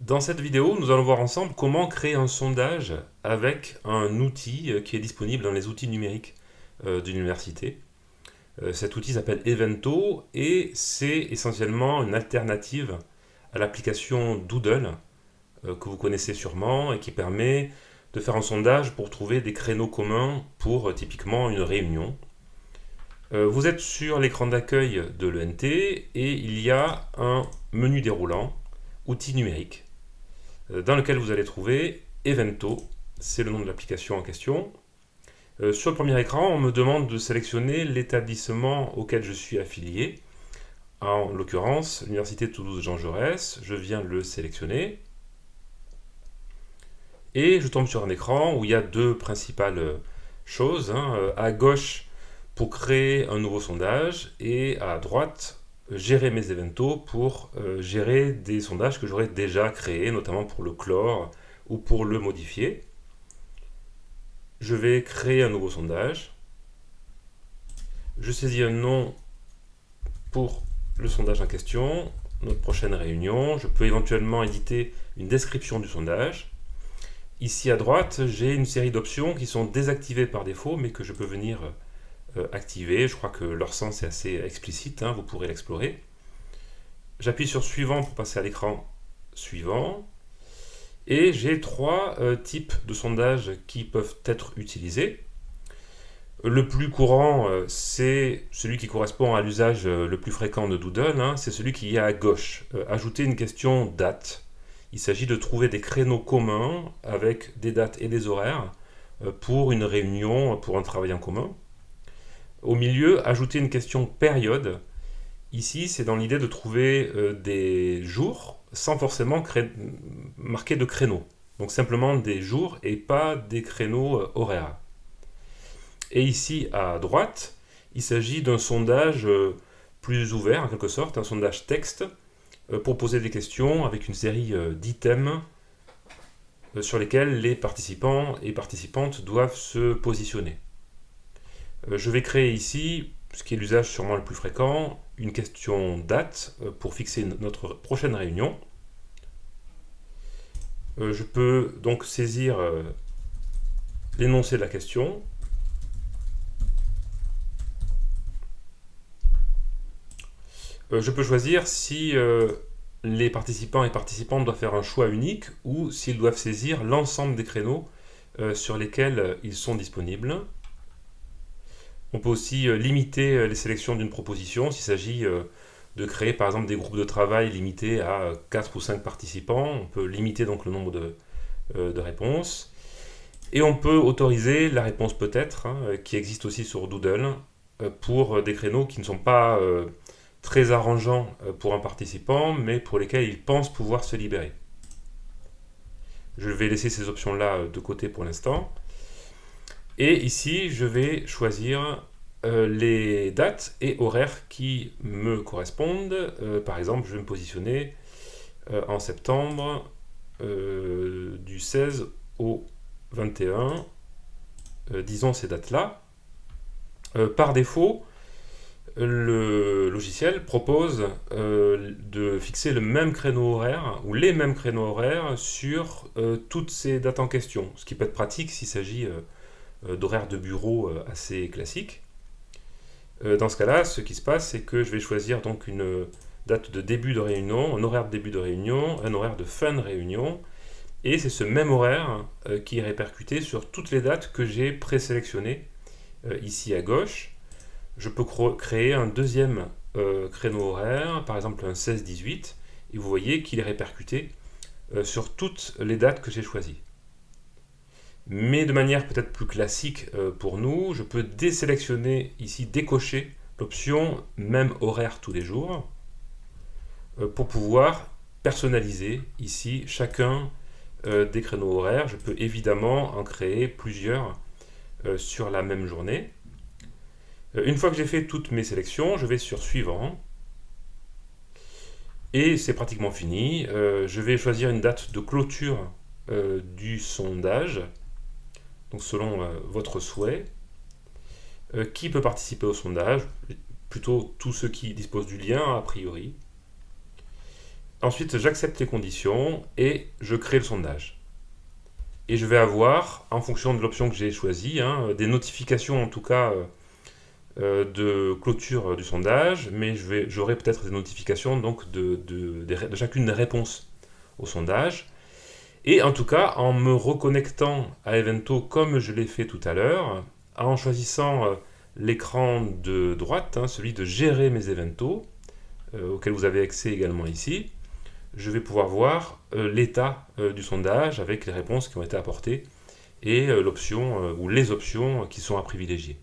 Dans cette vidéo, nous allons voir ensemble comment créer un sondage avec un outil qui est disponible dans les outils numériques de l'université. Cet outil s'appelle Evento et c'est essentiellement une alternative à l'application Doodle que vous connaissez sûrement et qui permet de faire un sondage pour trouver des créneaux communs pour typiquement une réunion. Vous êtes sur l'écran d'accueil de l'ENT et il y a un menu déroulant, outils numériques, dans lequel vous allez trouver Evento, c'est le nom de l'application en question. Sur le premier écran, on me demande de sélectionner l'établissement auquel je suis affilié. En l'occurrence, l'Université de Toulouse-Jean Jaurès, je viens de le sélectionner. Et je tombe sur un écran où il y a deux principales choses. À gauche, pour créer un nouveau sondage, et à droite, gérer mes éventos pour gérer des sondages que j'aurais déjà créés, notamment pour le clore ou pour le modifier. Je vais créer un nouveau sondage. Je saisis un nom pour le sondage en question, notre prochaine réunion. Je peux éventuellement éditer une description du sondage. Ici à droite, j'ai une série d'options qui sont désactivées par défaut, mais que je peux venir activer. Je crois que leur sens est assez explicite, vous pourrez l'explorer. J'appuie sur suivant pour passer à l'écran suivant. Et j'ai trois types de sondages qui peuvent être utilisés. Le plus courant, c'est celui qui correspond à l'usage le plus fréquent de Doodle, c'est celui qui est à gauche. Ajouter une question date. Il s'agit de trouver des créneaux communs avec des dates et des horaires pour une réunion, pour un travail en commun. Au milieu, ajouter une question période. Ici, c'est dans l'idée de trouver des jours sans forcément marquer de créneaux. Donc simplement des jours et pas des créneaux horaires. Et ici, à droite, il s'agit d'un sondage plus ouvert, en quelque sorte, un sondage texte, pour poser des questions avec une série d'items sur lesquels les participants et participantes doivent se positionner. Je vais créer ici, ce qui est l'usage sûrement le plus fréquent, une question date pour fixer notre prochaine réunion. Je peux donc saisir l'énoncé de la question. Je peux choisir si les participants et participantes doivent faire un choix unique ou s'ils doivent saisir l'ensemble des créneaux sur lesquels ils sont disponibles. On peut aussi limiter les sélections d'une proposition s'il s'agit de créer par exemple des groupes de travail limités à 4 ou 5 participants. On peut limiter donc le nombre de réponses. Et on peut autoriser la réponse peut-être, qui existe aussi sur Doodle, pour des créneaux qui ne sont pas très arrangeants pour un participant, mais pour lesquels il pense pouvoir se libérer. Je vais laisser ces options-là de côté pour l'instant. Et ici, je vais choisir les dates et horaires qui me correspondent. Par exemple, je vais me positionner en septembre du 16 au 21. Disons ces dates-là. Par défaut, le logiciel propose de fixer le même créneau horaire ou les mêmes créneaux horaires sur toutes ces dates en question, ce qui peut être pratique s'il s'agit d'horaires de bureau assez classiques. Dans ce cas-là, ce qui se passe, c'est que je vais choisir donc une date de début de réunion, un horaire de début de réunion, un horaire de fin de réunion, et c'est ce même horaire qui est répercuté sur toutes les dates que j'ai présélectionnées ici à gauche. Je peux créer un deuxième créneau horaire, par exemple un 16-18, et vous voyez qu'il est répercuté sur toutes les dates que j'ai choisies. Mais de manière peut-être plus classique pour nous, je peux désélectionner ici, décocher l'option même horaire tous les jours pour pouvoir personnaliser ici chacun des créneaux horaires. Je peux évidemment en créer plusieurs sur la même journée. Une fois que j'ai fait toutes mes sélections, je vais sur suivant. Et c'est pratiquement fini. Je vais choisir une date de clôture du sondage, donc selon votre souhait. Qui peut participer au sondage? Plutôt tous ceux qui disposent du lien, a priori. Ensuite, j'accepte les conditions et je crée le sondage. Et je vais avoir, en fonction de l'option que j'ai choisie, des notifications en tout cas de clôture du sondage, mais j'aurai peut-être des notifications donc de chacune des réponses au sondage. Et en tout cas, en me reconnectant à Evento comme je l'ai fait tout à l'heure, en choisissant l'écran de droite, celui de gérer mes Eventos, auquel vous avez accès également ici, je vais pouvoir voir l'état du sondage avec les réponses qui ont été apportées et l'option ou les options qui sont à privilégier.